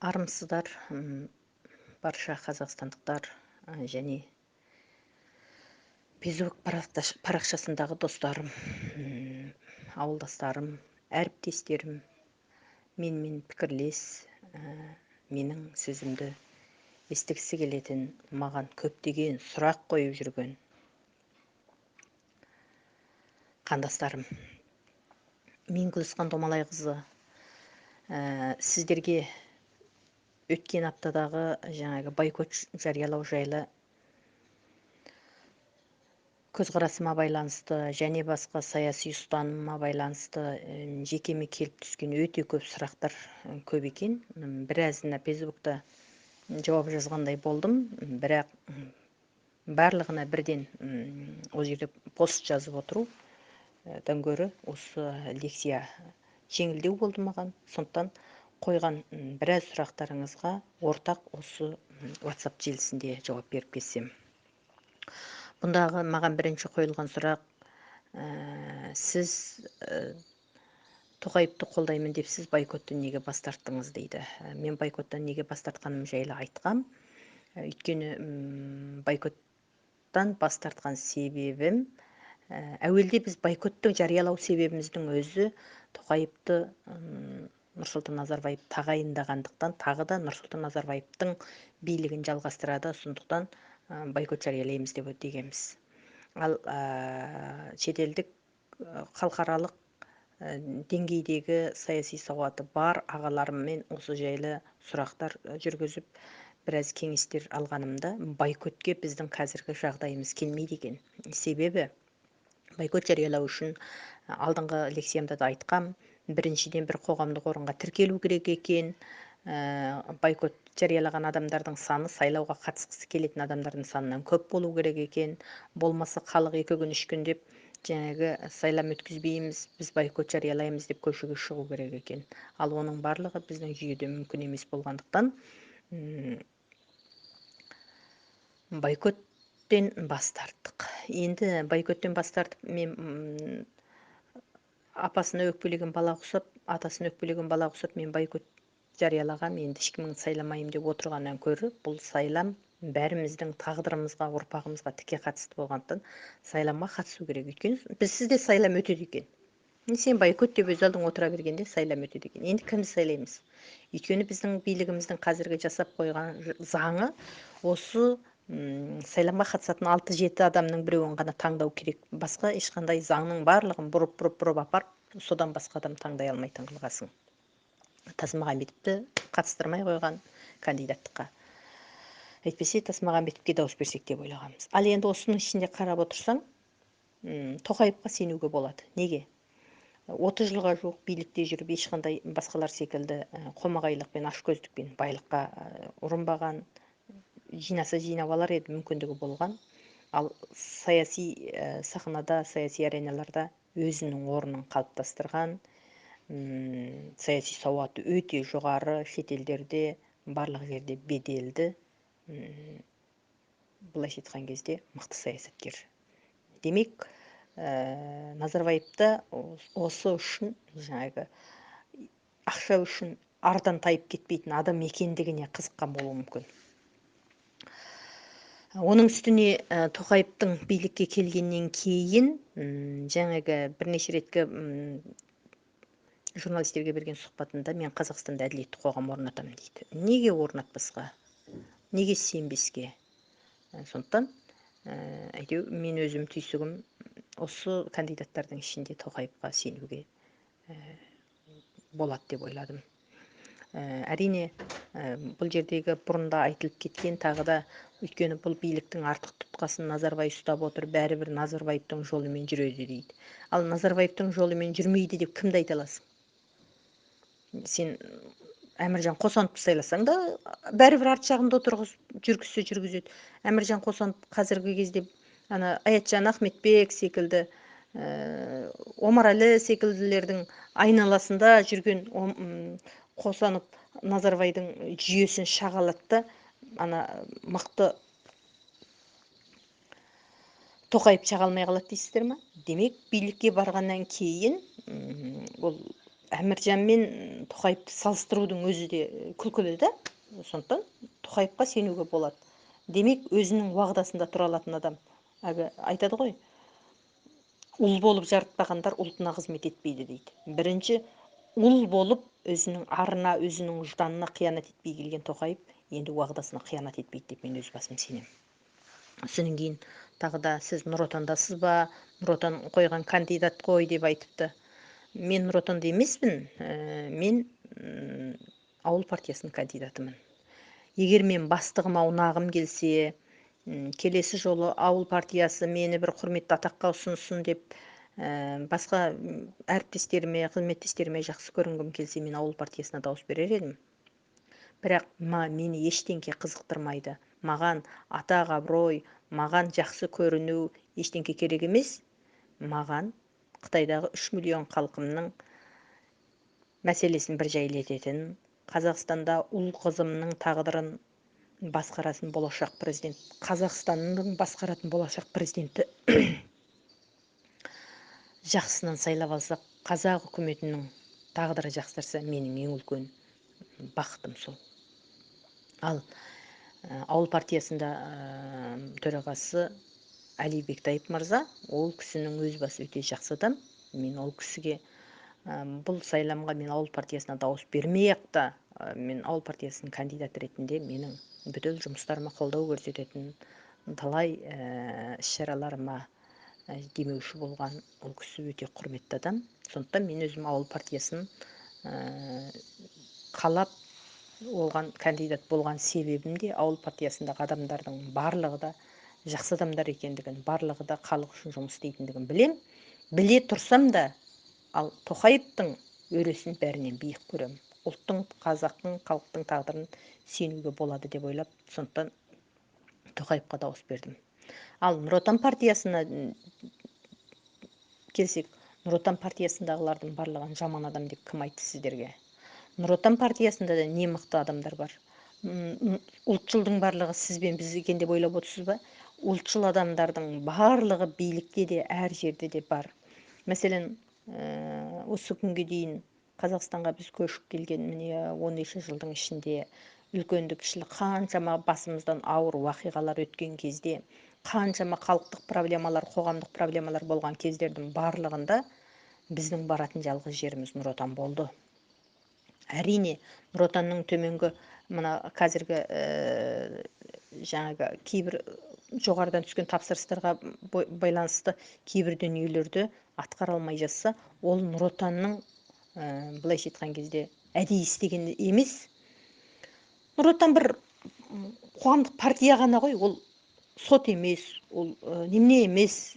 Армысыздар, барша қазақстандықтар және фейсбук парақшасындағы достарым, ауылдастарым, әріптестерім, менімен пікірлес, менің сөзімді естігісі келетін, маған көптеген сұрақ қойып жүрген қандастарым. Мен Гүлісқан Домалайқызы сіздерге өткен аптадағы жаңағы бойкот жариялау жайлы көзқарасыма байланысты және басқа саяси ұстанымыма байланысты жекеме келіп түскен өте көп сұрақтар көп екен. Біразына фейсбукта жауап жазғандай болдым, бірақ барлығына бірден ол жерде пост жазып отырудан гөрі осы лекция жеңілдеу болды маған. Сондықтан қойған біраз сұрақтарыңызға ортақ осы WhatsApp желісінде жауап беріп кетсем. Бұндағы маған бірінші қойылған сұрақ, сіз Тоқаевты қолдаймын деп сіз бойкоттан неге бас тарттыңыз дейді. Мен бойкоттан неге бас тартқаным жайлы айтқам. Өйткені бойкоттан бас тартқан себебім, әуелде біз бойкотты жариялау себебіміздің өзі Тоқаевты Нұрсұлтан Назарбаев тағайындағандықтан, тағы да Нұрсұлтан Назарбаевтың билігін жалғастырады, сондықтан бойкот жариялаймыз деп дегенбіз. Ал шетелдік халықаралық деңгейдегі саяси сауаты бар ағаларыммен осы жайлы сұрақтар жүргізіп, біраз кеңестер алғанымда, бойкотке біздің қазіргі жағдайымыз келмейді екен. Себебі бойкот жариялау үшін алдыңғы лекциямда да айтқам, біріншіден бір қоғамдық орынға тіркелу керек екен. Бойкот жариялаған адамдардың саны сайлауға қатысқысы келетін адамдардың санынан көп болу керек екен. Болмаса халық 2 күн 3 күн деп жаңағы сайлам өткізбейміз, біз бойкот жариялаймыз деп көшеге шығу керек екен. Ал оның барлығы біздің жүйеде мүмкін емес болғандықтан бойкоттен бас тарттық. Енді бойкоттен бас тартып, мен апасына өкпелеген бала құсап, атасына өкпелеген бала құсап, мен бойкот жариялағам, енді ешкімнің сайламайым деп отырғаннан көрі, бұл сайлам бәріміздің тағдырымызға, ұрпағымызға тіке қатысты болғандықтан сайламға қатысу керек. Өйткені бізде сайлам өтеді екен. Сен бойкот деп өз алдың отыра бергенде сайлам өтеді екен. Енді кімді сайлаймыз? Өйткені біздің билігіміздің қазіргі жасап қойған заңы осы сайламға қатысатын 6-7 адамның біреуін ғана таңдау керек. Басқа ешқандай заңның барлығын бұрып апарып, содан басқа адам таңдай алмайтын қылғасың. Тасмағамбетовті қатыстырмай қойған кандидаттыққа. Әйтпесе Тасмағамбетовке дауыс берсек деп ойлағанбыз. Ал енді осының ішінде қарап отырсаң, Тоқаевқа сенуге болады. Неге? 30 жылға жоқ билікте жүріп, ешқандай басқалар секілді қомағайлықпен, ашкөздікпен байлыққа ұрынбаған, жинаса жинап алар еді, мүмкіндігі болған. Ал саяси сахнада, саяси ареналарда өзінің орнын қалыптастырған, саяси сауаты өте жоғары, шетелдерде барлық жерде беделді, былайша айтқан кезде мықты саясаткер. Демек, Назарбаевта осы үшін, жаңағы ақша үшін ардан тайып кетпейтін адам екендігіне қызыққан болуы мүмкін. Оның үстіне Тоқаевтың билікке келгеннен кейін жаңағы бірнеше реткі журналистерге берген сұхбатында мен Қазақстанда әділетті қоғам орнатамын дейді. Неге орнатпасқа? Неге сенбеске? Сондықтан әйтеу мен өзім түйсігім осы кандидаттардың ішінде Тоқаевқа сенуге болады деп ойладым. Әрине, бұл жердегі бұрында айтылып кеткен тағы да, өйткені бұл биліктің артық тұтқасын Назарбаев ұстап отыр, бәрібір Назарбаевтың жолымен жүреді дейді. Ал Назарбаевтың жолымен жүрмейді деп кімді айта аласың? Сен Әміржан Қосановты сайласаң да, бәрібір арт жағында отырғызып жүргізеді. Әміржан Қосанов қазіргі кезде Аятжан Ахметбек секілді, Омарәлі секілділердің айналасында жүрген Қосанов Назарбайдың жүйесін шағалатты, мықты Тоқаев шаға алмай қалады дейсіздер ма? Демек, билікке барғаннан кейін ол Әміржан мен Тоқаевты салыстырудың өзі де күлкілі да. Сондықтан Тоқаевқа сенуге болады. Демек, өзінің уағдасында тұра алатын адам. Әлгі айтады ғой, ұл болып жарытпағандар ұлтына қызмет етпейді дейді. Бірінші, ұл болып өзінің арына, өзінің ұжданына қиянат етпей келген Тоқаев енді уағдасына қиянат етпейді деп мен өз басым сенемін. Содан кейін тағы да сіз Нұр Отандасыз ба, Нұр Отан қойған кандидат қой деп айтыпты. Мен Нұр Отанда емеспін, мен ауыл партиясының кандидатымын. Егер мен бастығыма ұнағым келсе, келесі жолы ауыл партиясы мені бір құрметті атаққа ұсынсын деп басқа әріптестеріме, қызметтестеріме жақсы көрінгім келсе, мен ауыл партиясына дауыс берер едім. Бірақ мені ештеңке қызықтырмайды. Маған атақ абырой, маған жақсы көріну ештеңке керек емес. Маған Қытайдағы 3 миллион халқымның мәселесін бір жайлететін, Қазақстанда ұл қызымның тағдырын басқаратын болашақ президент, Қазақстанның басқаратын болашақ президенті жақсынан сайлап алсақ, қазақ үкіметінің тағдыры жақсарса, менің ең үлкен бақытым сол. Ал ауыл партиясында төрағасы Әли Бектаев мырза, ол кісінің өз басы өте жақсы адам. Мен ол кісіге бұл сайламға мен ауыл партиясына дауыс бермей-ақ та, мен ауыл партиясының кандидаты ретінде менің бүкіл жұмыстарыма қолдау көрсететін, талай іс-шараларыма демеуші болған ол кісі өте құрметті адам. Сондықтан мен өзім ауыл партиясын қалап оған кандидат болған себебім де ауыл партиясындағы адамдардың барлығы да жақсы адамдар екендігін, барлығы да халық үшін жұмыс істейтіндігін білем. Біле тұрсам да, ал Тоқаевтың өресін бәрінен биік көремін. Ұлттың, қазақтың, халықтың тағдырын сенуге болады деп ойлап, сондықтан Тоқаевқа дауыс бердім. Ал Нұр Отан партиясына келсек, Нұр Отан партиясындағылардың барлығын жаман адам деп кім айтты сіздерге? Нұр Отан партиясында да не мықты адамдар бар. Ұлтшылдың барлығы сіз бен біз екен деп ойлап отырсыз ба? Ұлтшыл адамдардың барлығы билікте де, әр жерде де бар. Мәселен, осы күнге дейін Қазақстанға біз көшіп келген міне 13 жылдың ішінде үлкенді кішілі қаншама басымыздан ауыр уақиғалар өткен кезде, қаншама халықтық проблемалар, қоғамдық проблемалар болған кездердің барлығында біздің баратын жалғыз жеріміз Нұр Отан болды. Әрине, Нұр Отанның төменгі мына қазіргі жаңағы кейбір жоғарыдан түскен тапсырыстарға байланысты кейбір дүниелерді атқара алмай жатса, ол Нұр Отанның былайша айтқан кезде әдейі істеген емес. Нұр Отан бір қоғамдық партия ғана ғой, ол сот емес, ол немене емес,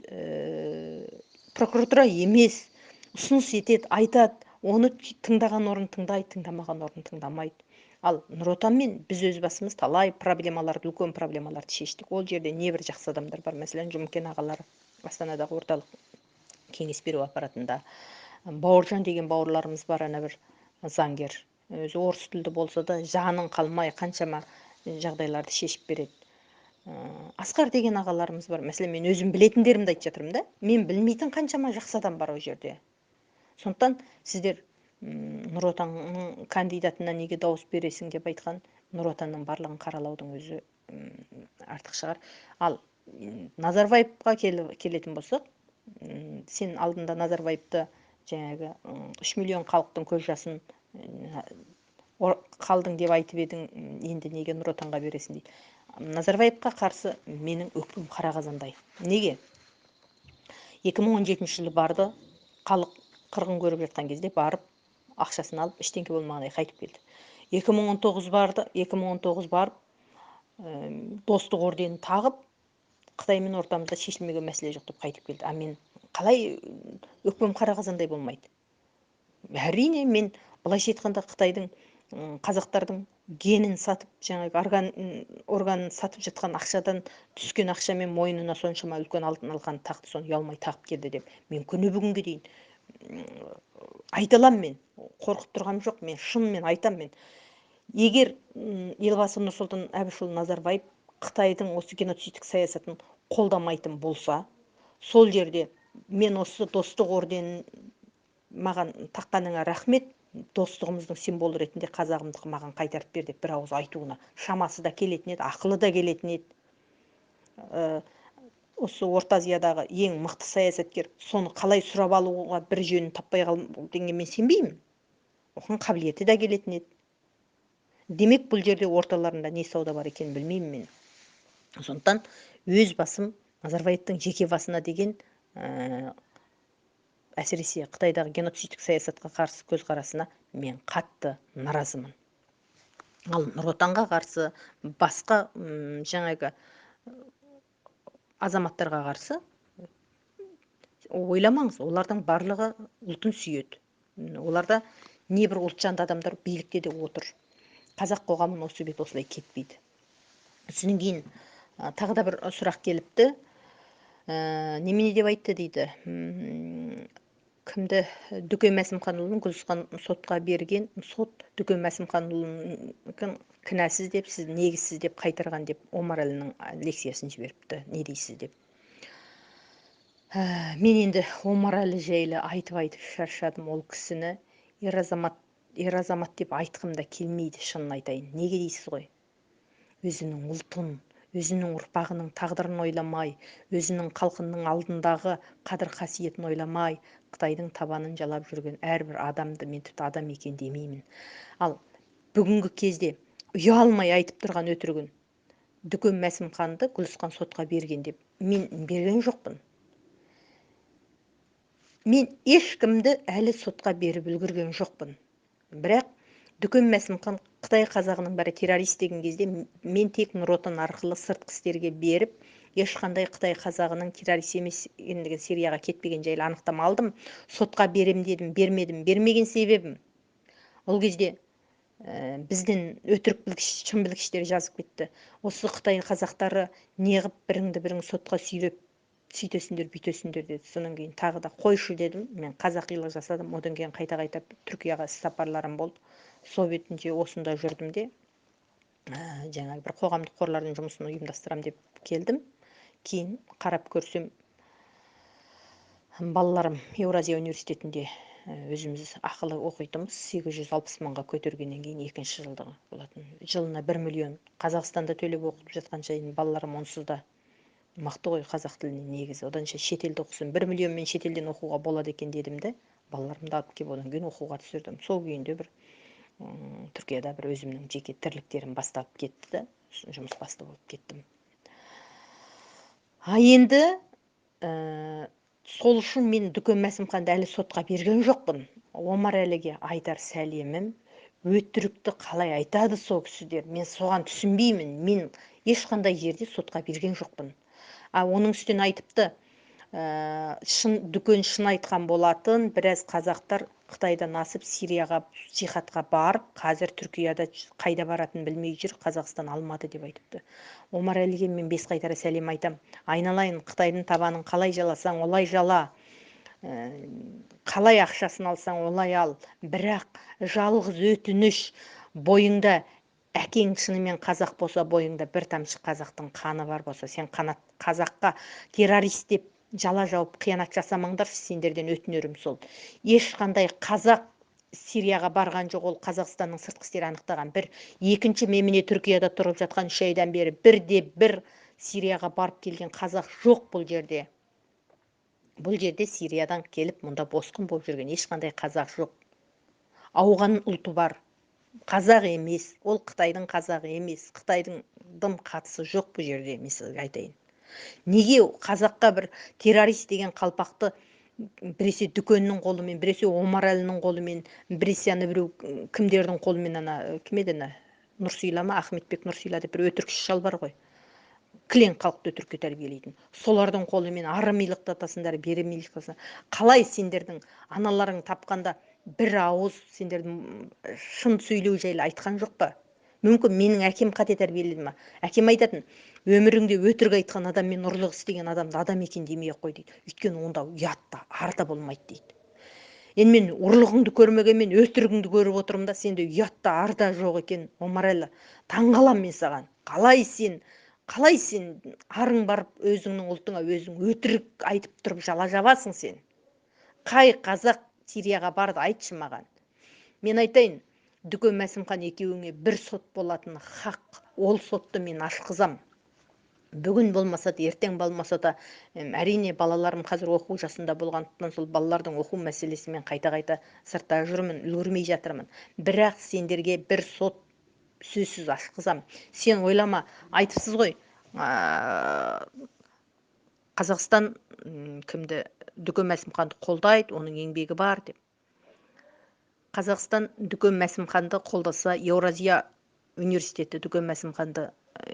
прокуратура емес, ұсыныс етеді, айтады, оны тыңдаған орын тыңдайды, тыңдамаған орын тыңдамайды. Ал Нұр Отанмен біз өз басымыз талай проблемаларды, үлкен проблемаларды шештік. Ол жерде небір жақсы адамдар бар. Мәселен, Жұмекен ағалар Астанадағы орталық кеңес беру аппаратында. Бауыржан деген бауырларымыз бар, ана бір заңгер. Өзі орыс тілді болса да, жанын қалмай қаншама жағдайларды шешіп береді. Асқар деген ағаларымыз бар. Мәселен, мен өзім білетіндерімді айтып жатырмын да. Мен білмейтін қаншама жақсы адам бар ол жерде. Сондықтан сіздер Нұр Отанның кандидатына неге дауыс бересің деп айтқан, Нұр Отанның барлығын қаралаудың өзі артық шығар. Ал Назарбаевқа келетін болсақ, сен алдында Назарбаевты жаңағы 3 миллион халықтың көз жасын қалдың деп айтып едің, енді неге Нұр Отанға бересің дейді. Назарбаевқа қарсы менің өкпем қара қазандай. Неге? 2017 жылы барды, халық қырғын көріп жатқан кезде барып, ақшасын алып, ештеңке болмағандай қайтып келді. 2019 барды, 2019 барып, достық орденін тағып, Қытаймен ортамызда шешілмеген мәселе жоқ деп қайтып келді. А мен қалай өкпем қара қазандай болмайды? Әрине, мен былайша айтқанда Қытайдың қазақтардың генін сатып, жаңағы органын сатып жатқан ақшадан түскен ақшамен мойнына соншама үлкен алтын алған тақты, соны ұялмай тағып келді деп мен күні бүгінге дейін айта аламын. Мен қорқып тұрғаным жоқ, мен шынымен айтам. Мен егер елбасы Нұрсұлтан Әбішұлы Назарбаев Қытайдың осы геноцидтік саясатын қолдамайтын болса, сол жерде мен осы достық орденін маған таққаныңа рахмет, достығымыздың символы ретінде қазағымдықты маған қайтарып бер деп бір ауыз айтуына шамасы да келетін еді, ақылы да келетін еді. Осы Орта Азиядағы ең мықты саясаткер соны қалай сұрап алуға бір жөнін таппай дегенге мен сенбеймін. Оған қабілеті де келетін еді. Демек, бұл жерде орталарында не сауда бар екенін білмеймін мен. Сондықтан өз басым Назарбаевтың жеке басына деген әсіресе Қытайдағы геноцидтік саясатқа қарсы көзқарасына мен қатты наразымын. Ал Нұр Отанға қарсы, басқа жаңағы азаматтарға қарсы ойламаңыз, олардың барлығы ұлтын сүйеді. Оларда небір ұлтжанды адамдар билікте де отыр. Қазақ қоғамын осы бет осылай кетпейді. Содан кейін тағы да бір сұрақ келіпті. Немене деп айтты дейді. Кімді? Дүкен Мәсімханұлын Гүлсхан сотқа берген, сот Дүкен Мәсімханұлын кінәсіз деп, сіз негізсіз деп қайтарған деп Омарәлінің лекциясын жіберіпті. Не дейсіз деп. Мен енді Омарәлі жайлы айтып шаршадым. Ол кісіні ер азамат деп айтқым да келмейді, шынын айтайын. Неге дейсіз ғой? Өзінің ұлтын, өзінің ұрпағының тағдырын ойламай, өзінің халқының алдындағы қадір қасиетін ойламай, Қытайдың табанын жалап жүрген әрбір адамды мен тіпті адам екен демеймін. Ал бүгінгі кезде ұялмай айтып тұрған өтірігін Дүкен Мәсімханды Гүлсхан сотқа берген деп мен берген жоқпын. Мен ешкімді әлі сотқа беріп үлгерген жоқпын. Бірақ Дүкен Мәсімхан Қытай қазағының бәрі террорист деген кезде мен тек Нұр Отан арқылы сыртқы істерге беріп, ешқандай Қытай қазағының террорист емес екендігін, Сирияға кетпеген жайлы анықтама алдым. Сотқа берем дедім, бермедім. Бермеген себебім ол кезде бізден өтірік білгіш, шын білгіштер жазып кетті. Осы Қытай қазақтары неғып біріңді бірің сотқа сүйреп сөйтесіңдер, бүйтесіңдер деді. Содан кейін тағы да қойшы дедім. Мен қазақилық жасадым. Одан кейін қайта Түркияға сапарларым болды. Сол бетінше осында жүрдім де, жаңағы бір қоғамдық қорлардың жұмысын ұйымдастырам деп келдім. Кейін қарап көрсем, балаларым Еуразия университетінде өзіміз ақылы оқитынбыз. 860 мыңға көтергеннен кейін екінші жылдығы болатын. Жылына 1 миллион Қазақстанда төлеп оқып жатқан жайын балаларым онсыз да мықты ғой қазақ тіліне негізі. Оданша шетелде оқысын, 1 миллионмен шетелден оқуға болады екен дедім де, балаларымды алып келіп одан кейін оқуға түсірдім. Сол күйінде бір Түркияда бір өзімнің жеке тірліктерім басталып кетті да, жұмыс басты болып кеттім. Енді сол үшін мен Дүкен Мәсімханды әлі сотқа берген жоқпын. Омарәліге айтар сәлемім, өтірікті қалай айтады сол кісілер, мен соған түсінбеймін. Мен ешқандай жерде сотқа берген жоқпын. Оның үстіне айтыпты, Дүкен шын айтқан болатын, біраз қазақтар Қытайдан асып Сирияға жихадқа барып, қазір Түркияда қайда баратын білмей жүр, Қазақстан алмады деп айтыпты. Омарәліге мен 5 қайтара сәлем айтам. Айналайын, Қытайдың табанын қалай жаласаң, олай жала. Қалай ақшасын алсаң, олай ал. Бірақ жалғыз өтініш, бойыңда әкең шынымен қазақ болса, бойыңда бір тамшы қазақтың қаны бар болса, сен қазаққа террорист деп жала жауып қиянат жасамаңдаршы, сендерден өтінерім сол. Ешқандай қазақ Сирияға барған жоқ, ол Қазақстанның сыртқы істері анықтаған. Екінші, міне Түркияда тұрып жатқан 3 айдан бері бірде-бір Сирияға барып келген қазақ жоқ бұл жерде. Бұл жерде Сириядан келіп, мұнда босқын болып жүрген ешқандай қазақ жоқ. Ауған ұлты бар. Қазақ емес, ол Қытайдың қазағы емес, Қытайдың дым қатысы жоқ бұл жерде, мен сізге айтайын. Неге қазаққа бір террорист деген қалпақты біресе Дүкеннің қолымен, біресе Омарәлінің қолымен, біресе біреу кімдердің қолымен, кім еді, Нұрсила ма, Ахметбек Нұрсила деп бір өтірікші шал бар ғой. Кілең халықты өтірікке тәрбиелейтін. Солардың қолымен арымилықты атасыңдар, беремейлік. Қалай сендердің аналарың тапқанда бір ауыз сендердің шын сөйлеу жайлы айтқан жоқ па? Мүмкін менің әкем қате тәрбиеледі ма? Әкем айтатын, өміріңде өтірік айтқан адам мен ұрлық істеген адамды адам екен демей ақ қой дейді. Өйткені онда ұят та, ар да болмайды дейді. Енді мен ұрлығыңды көрмегенмен өтірігіңді көріп отырмын да, сенде ұят та, ар да жоқ екен. Омарәлі, таңғаламын мен саған. Қалай сен арың барып өзіңнің ұлтыңа өзің өтірік айтып тұрып жала жабасың сен? Қай қазақ Сирияға барды, айтшы маған. Мен айтайын, Дүкен Мәсімхан екеуіңе бір сот болатыны хақ. Ол сотты мен ашқызам. Бүгін болмаса да, ертең болмаса да, әрине балаларым қазір оқу жасында болғандықтан сол балалардың оқу мәселесімен қайта-қайта сыртта жүрмін, үлгермей жатырмын. Бірақ сендерге бір сот сөзсіз ашқызам. Сен ойлама, айтыпсыз ғой, Қазақстан кімді, Дүкен Мәсімханды қолдайды, оның еңбегі бар деп. Қазақстан Дүкен Мәсімханды қолдаса, Еуразия университеті Дүкен Мәсімханды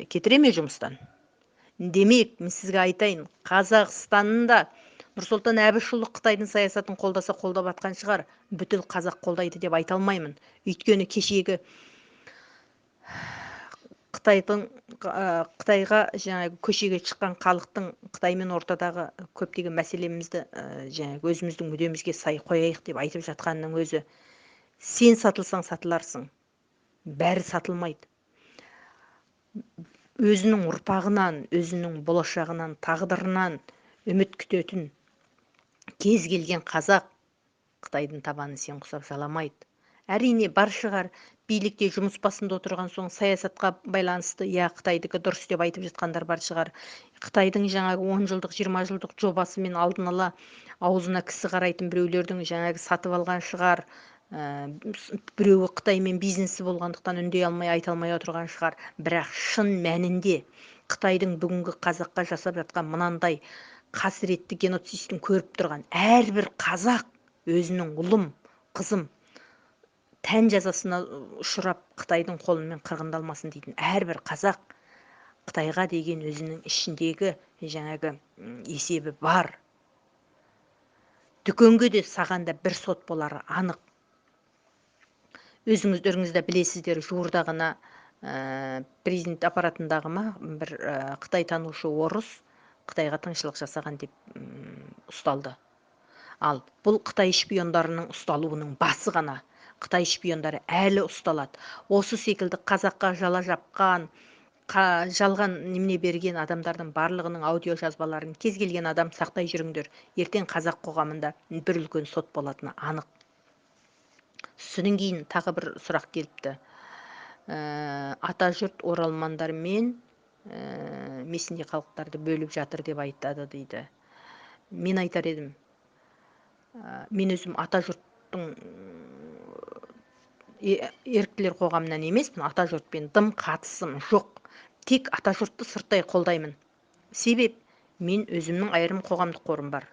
кетіре ме жұмыстан? Демек, мен сізге айтайын, Қазақстанында Нұрсұлтан Әбішұлы Қытайдың саясатын қолдаса қолдап атқан шығар, бүткіл қазақ қолдайды деп айта алмаймын. Өйткені кешегі Қытайға жаңағы көшеге шыққан халықтың Қытаймен ортадағы көптеген мәселемізді жаңағы өзіміздің мүддемізге сай қояйық деп айтып жатқанның өзі. Сен сатылсаң сатыларсың, бәрі сатылмайды. Өзінің ұрпағынан, өзінің болашағынан, тағдырынан үміт күтетін кез келген қазақ Қытайдың табанын сен құсап жаламайды. Әрине бар шығар, билікте жұмыс басында отырған соң саясатқа байланысты, я Қытайдікі дұрыс деп айтып жатқандар бар шығар. Қытайдың жаңағы 10 жылдық, 20 жылдық жобасымен алдын ала аузына кісі қарайтын біреулердің жаңағы сатып алған шығар. Біреуі Қытаймен бизнесі болғандықтан үндей алмай, айта алмай отырған шығар. Бірақ шын мәнінде Қытайдың бүгінгі қазаққа жасап жатқан мынандай қасіретті геноцидтін көріп тұрған әрбір қазақ өзінің ұлым, қызым тән жазасына ұшырап Қытайдың қолымен қырғындалмасын дейтін әрбір қазақ Қытайға деген өзінің ішіндегі жаңағы есебі бар. Дүкенге де саған да бір сот болары анық. Өзіңіздеріңіз де білесіздер, жуырдағына президент аппаратындағы бір Қытай танушы орыс Қытайға тыңшылық жасаған деп ұсталды. Ал бұл Қытай шпиондарының ұсталуының басы ғана. Қытай шпиондары әлі ұсталады. Осы секілді қазаққа жала жапқан, жалған немене берген адамдардың барлығының аудио жазбаларын кез келген адам сақтай жүріңдер. Ертең қазақ қоғамында бір үлкен сот болатыны анық. Содан кейін тағы бір сұрақ келіпті. Атажұрт оралмандар мен месінде халықтарды бөліп жатыр деп айтады дейді. Мен айтар едім, мен өзім атажұрттың еріктілер қоғамынан емеспін, атажұртпен дым қатысым жоқ. Тек атажұртты сырттай қолдаймын. Себеп, мен өзімнің айырым қоғамдық қорым бар.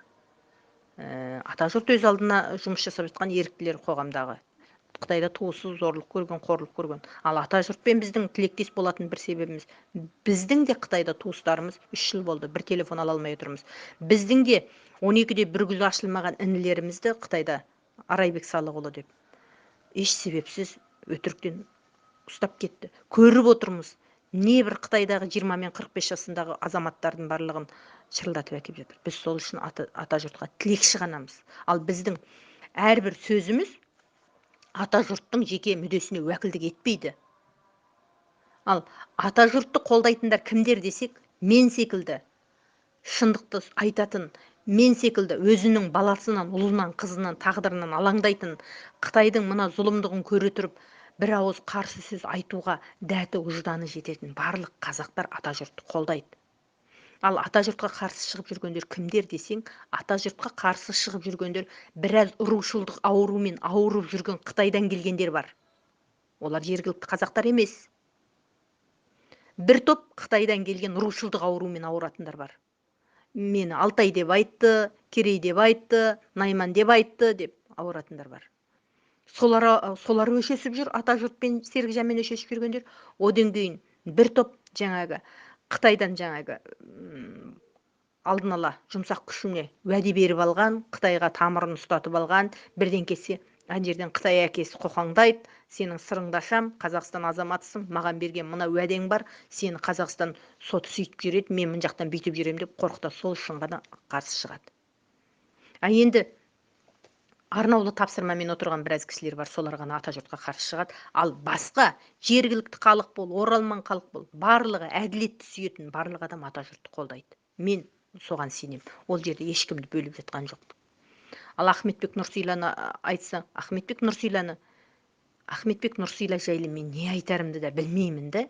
Атажұрт өз алдына жұмыс жасап жатқан еріктілер қоғамдағы. Қытайда туысы зорлық көрген, қорлық көрген. Ал атажұртпен біздің тілектес болатын бір себебіміз, біздің де Қытайда туыстарымыз 3 жыл болды, бір телефон ала алмай отырмыз. Біздің де 12-де бір гүл ашылмаған інілерімізді Қытайда Арайбек Салықұлы деп еш себепсіз өтіріктен ұстап кетті. Көріп отырмыз. Небір Қытайдағы 20 мен 45 жасындағы азаматтардың барлығын шырылдатып әкеп жатыр. Біз сол үшін атажұртқа тілекші ғанамыз. Ал біздің әрбір сөзіміз атажұрттың жеке мүддесіне уәкілдік етпейді. Ал атажұртты қолдайтындар кімдер десек, мен секілді шындықты айтатын, мен секілді өзінің баласынан, ұлынан, қызынан, тағдырынан алаңдайтын, Қытайдың мына зұлымдығын көре тұрып, бір ауыз қарсы сөз айтуға дәті ұжданы жететін барлық қазақтар атажұртты қолдайды. Ал атажұртқа қарсы шығып жүргендер кімдер десең, атажұртқа қарсы шығып жүргендер біраз рушылдық аурумен ауырып жүрген Қытайдан келгендер бар. Олар жергілікті қазақтар емес. Бір топ Қытайдан келген рушылдық аурумен ауыратындар бар. Мені Алтай деп айтты, Керей деп айтты, Найман деп айтты деп ауыратындар бар. Солар өшесіп жүр, атажұртпен Сергіжанмен өшесіп жүргендер. Одан кейін бір топ жаңағы Қытайдан жаңағы алдын ала жұмсақ күшіне уәде беріп алған, Қытайға тамырын ұстатып алған, бірден келсе, ана жерден Қытай әкесі қоқаңдайды, сенің сырыңды ашам, Қазақстан азаматысың, маған берген мына уәдең бар, сені Қазақстан соты сөйтіп жүреді, мен мына жақтан бүйтіп жүрем деп қорқыта, сол үшін ғана қарсы шығады. Енді арнаулы тапсырмамен отырған біраз кісілер бар, солар ғана атажұртқа қарсы шығады. Ал басқа жергілікті халық бол, оралман халық бол, барлығы әділетті сүйетін барлық адам атажұртты қолдайды. Мен соған сенем. Ол жерде ешкімді бөліп жатқан жоқ. Ал Ахметбек Нұрсиланы айтса, Ахметбек Нұрсила жайлы мен не айтарымды да білмеймін да.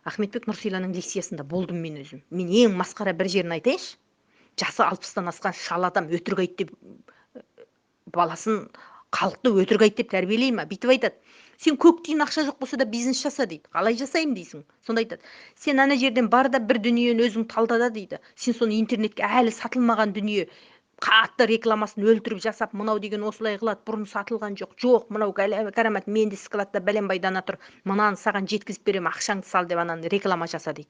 Ахметбек Нұрсиланың лекциясында болдым мен өзім. Мен ең масқара бір жерін айтайыншы. Жасы 60-тан асқан шал адам өтірік айт деп баласын, халықты өтірік айт деп тәрбиелей ма? Бүйтіп айтады. Сен көк тиын ақша жоқ болса да бизнес жаса дейді. Қалай жасаймын дейсің? Сонда айтады. Сен ана жерден бар да бір дүниені өзің талда да дейді. Сен соны интернетке әлі сатылмаған дүние қатты рекламасын өлтіріп жасап, мынау деген осылай қылады, бұрын сатылған жоқ. Жоқ, мынау карамат менде складта бәленбай дана тұр. Мынаны саған жеткізіп беремін, ақшаңды сал деп ананы реклама жаса дейді.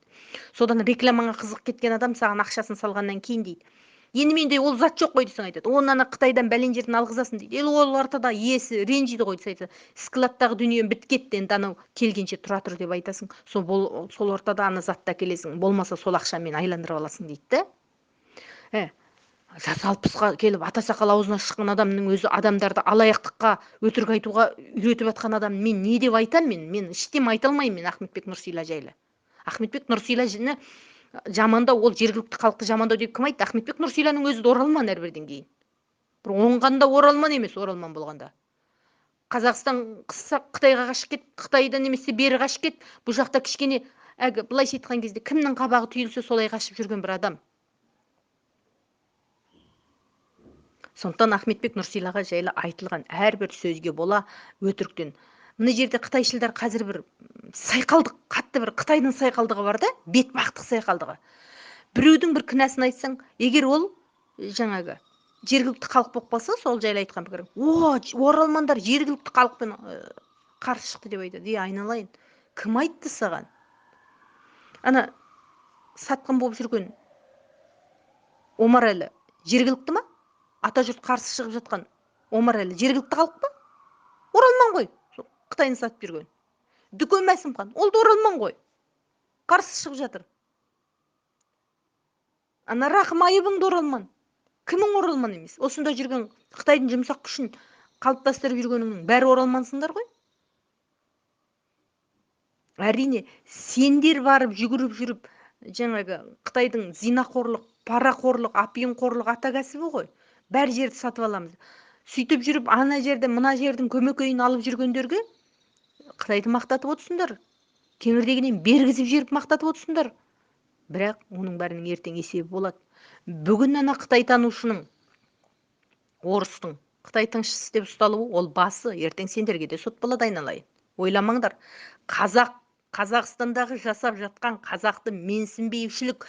Содан рекламаға қызық кеткен адам саған ақшасын салғаннан кейін дейді. Енді менде ол зат жоқ қой десең айтады. Оны ана Қытайдан бәлен жерден алғызасын дейді. Ол ортада иесі ренжиді ғой десе, складтағы дүнием біткетті, енді анау келгенше тұра тұр деп айтасың. Сол ортада ана затты әкелесің. Болмаса сол ақшамен айландырып аласың дейді да. Жасы 60-қа келіп ата сақал аузына шыққан адамның өзі адамдарды алаяқтыққа, өтірік айтуға үйретіп жатқан адам мен не деп айтамын? Мен ештеңе айта алмаймын мен Ахметбек Нұрсила жайлы. Ахметбек Нұрсиланы жамандау, ол жергілікті халықты жамандау деп кім айтты? Ахметбек Нұрсиланың өзі оралман әрбірден кейін. Бір оңғанда оралман емес, оралман болғанда. Қазақстан қысса Қытайға қашып кет, Қытайдан немесе бері қашып кет. Бұл жақта кішкене былайша айтқан кезде кімнің қабағы түйілсе солай қашып жүрген бір адам. Сондықтан Ахметбек Нұрсилаға жайлы айтылған әрбір сөзге бола өтіріктен. Мына жерде қытайшылдар қазір бір сайқалдық, қатты бір Қытайдың сайқалдығы бар да, бетбақтық сайқалдығы. Біреудің бір кінәсін айтсаң, егер ол жаңағы жергілікті халық болып қалса, сол жайлы айтқан пікірің, оралмандар жергілікті халықпен қарсы шықты деп айтады. Айналайын, кім айтты саған? Ана сатқын болып жүрген Омарәлі жергілікті ма? Ата жұрт қарсы шығып жатқан Омарәлі жергілікті халық па? Оралман ғой. Қытайны сатып жүрген. Дүкен Мәсімхан, ол да оралман ғой. Қарсы шығып жатыр. Ана Рахым Айыбың да оралман. Кімің оралман емес? Осында жүрген Қытайдың жұмсақ күшін қалыптастырып жүргеніңнің бәрі оралмансыңдар ғой. Әрине, сендер барып жүгіріп жүріп, жаңағы Қытайдың зинақорлық, парақорлық, апиынқорлық ата кәсібі ғой. Бәр жерді сатып аламыз. Сөйтіп жүріп, ана жерді, мына жердің көмекейін алып жүргендерге Қытайды мақтатып отырсыңдар. Кеңірдегінен бергізіп жіберіп мақтатып отырсыңдар. Бірақ оның бәрінің ертең есебі болады. Бүгін ана Қытай танушының, орыстың Қытай тыңшысы деп ұсталуы, ол басы, ертең сендерге де сот болады айналайын. Ойламаңдар. Қазақстандағы жасап жатқан қазақты менсінбеушілік,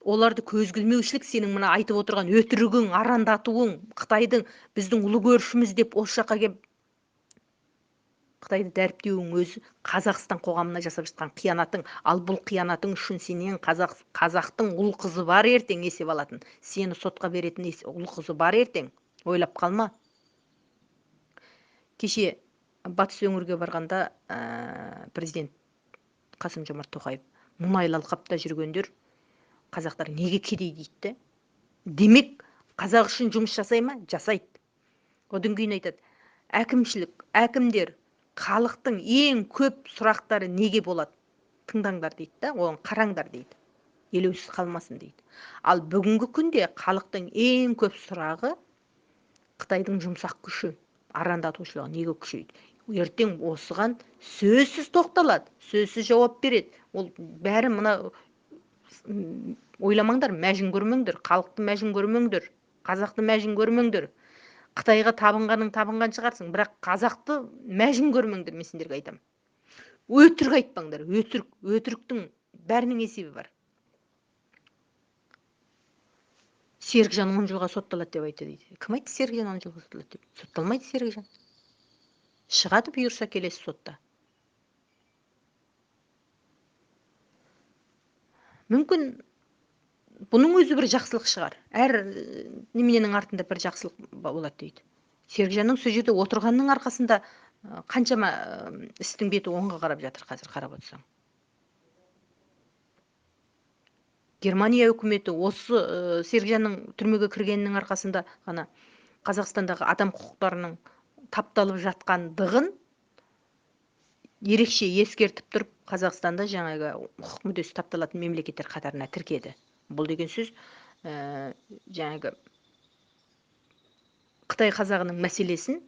оларды көзгілмеушілік, сенің мына айтып отырған өтірігің, арандатуың, Қытайдың біздің ұлы көршіміз деп осы жаққа келіп Қытайды дәріптеуің өзі Қазақстан қоғамына жасап жатқан қиянатың. Ал бұл қиянатың үшін сенен қазақтың ұл қызы бар ертең есеп алатын. Сені сотқа беретін ұл қызы бар ертең. Ойлап қалма. Кеше батыс өңірге барғанда президент Қасым Жомарт Тоқаев мұнайлы алқапта жүргендер қазақтар неге кедей дейді? Демек, қазақ үшін жұмыс жасай ма? Жасайды. Одан кейін айтады, әкімдер халықтың ең көп сұрақтары неге болады? Тыңдаңдар дейді да, оған қараңдар дейді. Елеусіз қалмасын дейді. Ал бүгінгі күнде халықтың ең көп сұрағы Қытайдың жұмсақ күші, арандатушылығы неге күшейді? Ертең осыған сөзсіз тоқталады, сөзсіз жауап береді. Ол бәрі мына ойламаңдар, мәжін көрмеңдер, халықты мәжін көрмеңдер, қазақты мәжін көрмеңдер. Қытайға табынған шығарсың, бірақ қазақты мәжін көрмеңдер, мен сендерге айтам. Өтірік айтпаңдар, өтіріктің бәрінің есебі бар. Серікжан 10 жылға сотталады деп айтты дейді. Кім айтты Серікжан 10 жылға сотталады деп? Сотталмайды Серікжан. Шығады бұйырса келесі сотта. Мүмкін бұның өзі бір жақсылық шығар. Әр немененің артында бір жақсылық болады дейді. Серікжанның сол жерде отырғанның арқасында қаншама істің беті оңға қарап жатыр қазір, қарап отырсаң. Германия үкіметі осы Серікжанның түрмеге кіргенінің арқасында ғана Қазақстандағы адам құқықтарының тапталып жатқандығын ерекше ескертіп тұрып, Қазақстанда жаңағы құқық мүддесі тапталатын мемлекеттер қатарына тіркеді. Бұл деген сөз жаңағы Қытай қазағының мәселесін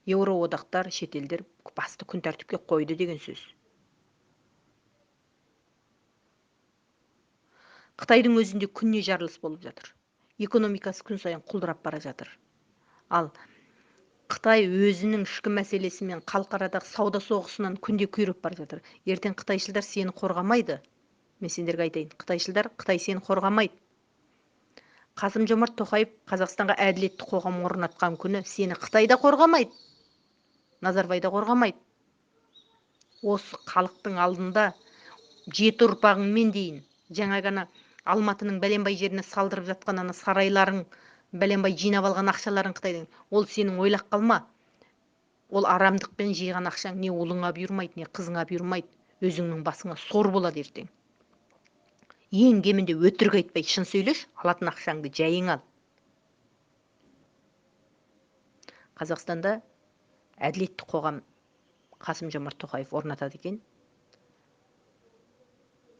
Еуроодақтар, шетелдер басты күн тәртіпке қойды деген сөз. Қытайдың өзінде күнне жарылыс болып жатыр. Экономикасы күн сайын құлдырап бара жатыр. Ал Қытай өзінің ішкі мәселесімен халықарадағы сауда соғысынан күнде күйреп бара жатыр. Ертең қытайшылдар сені қорғамайды. Мен сендерге айтайын, Қытай сені қорғамайды. Қасым-Жомарт Тоқаев Қазақстанға әділетті қоғам орнатқан күні сені Қытайда қорғамайды, Назарбайда қорғамайды. Осы халықтың алдында жеті ұрпағыңмен дейін, жаңа ғана Алматының бәленбай жеріне салдырып жатқан ана сарайларың, бәленбай жинап алған ақшаларың Қытайдың, ол сенің ойлап қалма. Ол арамдықпен жиған ақшаң не ұлыңа бұйырмайды, не қызыңа бұйырмайды. Өзіңнің басыңа сор болады ертең. Ең кемінде өтірік айтпай, шын сөйлеш, алатын ақшаңды жайың ал. Қазақстанда әділетті қоғам Қасым-Жомарт Тоқаев орнатады екен.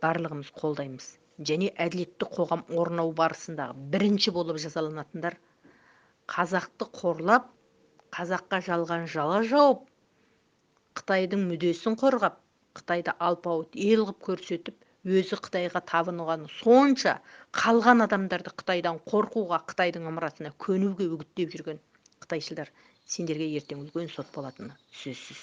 Барлығымыз қолдаймыз. Және әділетті қоғам орнау барысындағы бірінші болып жазаланатындар қазақты қорлап, қазаққа жалған жала жауып, Қытайдың мүддесін қорғап, Қытайды алпауыт ел қылып көрсетіп, өзі Қытайға табынған сонша қалған адамдарды Қытайдан қорқуға, Қытайдың ымырасына көнуге үгіттеп жүрген қытайшылдар, сендерге ертең үлкен сот болатыны сөзсіз.